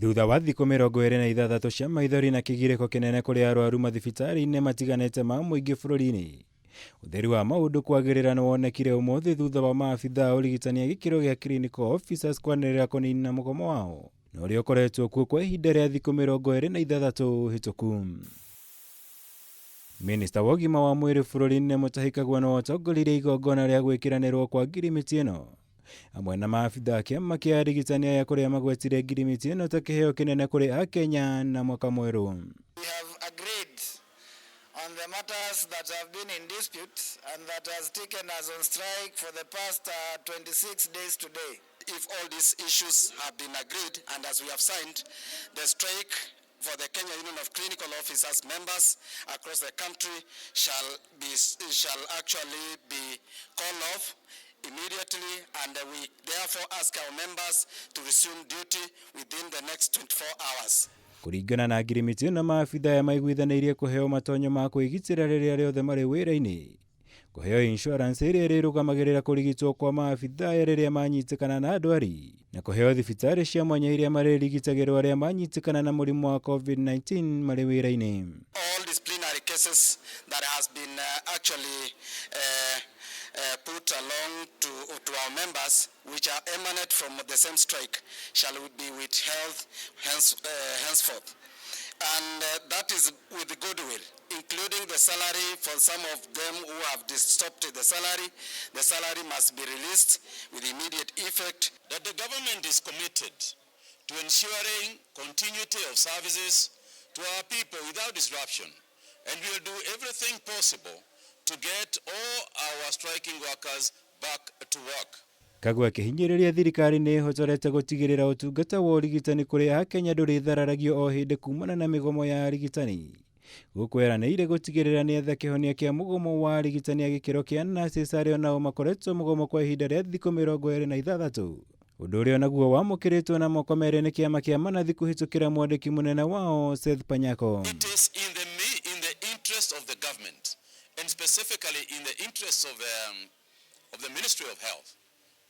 Thutha wa thiku mirongo iri na ithathatu cia maithori na kigiriko kinene kuri arwaru mathibitari-ini matiganite ma muingi bururi-ini, utheri wa maundu kwagirira niwonekire umuthi thutha wa maabitha urigitani gikiro gia clinical officers kwanirira kunina mugomo wao na uria ukoretwo kuo kwa ihinda ria thiku mirongo iri na ithathatu hituku. Minista wa Ugima wa Mwiri bururi-ini mutahikagwa no atongoririe igongona ria gwikiranirwo kwa ngirimiti ino amwe na maabitha kiama kia urigitani aya kuria magwetire ngirimiti ino ta kiheo kinene kuri Akenya na mwaka mweru. We have agreed on the matters that have been in dispute and that has taken us on strike for the past 26 days today. If all these issues have been agreed and as we have signed, the strike for the Kenya Union of Clinical Officers members across the country shall actually be called off immediately, and we therefore ask our members to resume duty within the next 24 hours. Kuringana na ngirimiti na maabitha ya maiguithanirie kuheo matonyo ma kwigitira riria riothe mari wira-ini, kuheo insurance iria rirũgamagĩrĩra kurigitwo kwa maabitha riria manyitikana na ndwari, na kuheo thibitari cia mwanya iria maririgitagĩrwo aria manyitikana na mũrimũ wa COVID-19 mari wira-ini. All disciplinary cases that has been actually put along to our members, which are emanate from the same strike, shall be withheld henceforth. And that is with goodwill, including the salary for some of them who have stopped the salary. The salary must be released with immediate effect. That the government is committed to ensuring continuity of services to our people without disruption, and we will do everything possible to get all our striking workers back to work. Kagwa kihinyiriria thirikari ni ihotorete gutigirira utungata wa urigitani kuri Akenya nduri thararagio o hindi kumana na migomo ya urigitani. Gukweranĩire gutigirira ni etha kihonia kia mugomo wa urigitani ya gikiro kia nurses aria nao makoretwo mugomo kwa ihinda ria thiku mirongo iri na ithathatu. Undu uria naguo wamukiritwo na moko meri ni kiama kia thiku hitukira mwandiki munene wao Seth Panyako. It is in the interest of the government, and specifically in the interests of the Ministry of Health,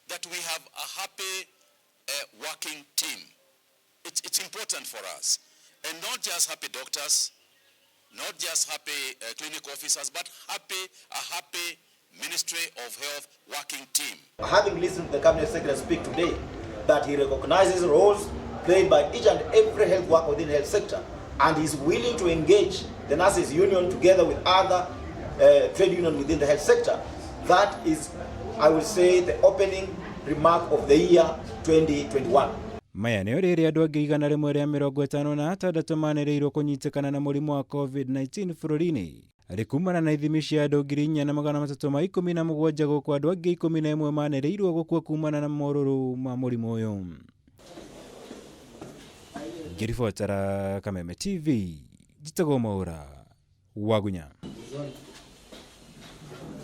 that we have a happy working team. It's important for us, and not just happy doctors, not just happy clinical officers, but a happy Ministry of Health working team. Having listened to the Cabinet Secretary speak today, that he recognizes roles played by each and every health worker within the health sector, and is willing to engage the nurses union together with other trade union within the health sector. That is, I will say, the opening remark of the year 2021. Maya nĩ rĩrĩa andũ angĩ 156 manĩrĩirwo kũnyitikana na mũrimũ wa COVID-19 bũrũri-inĩ. Arĩ kumana na ithimi cia andũ 4,317 gũkũ andũ angĩ 11 manĩrĩirwo gũkua kumana na morũrũ ma mũrimũ ũyũ. Ngĩribotera Kameme TV, njitagwo Mwaura, Wagunya.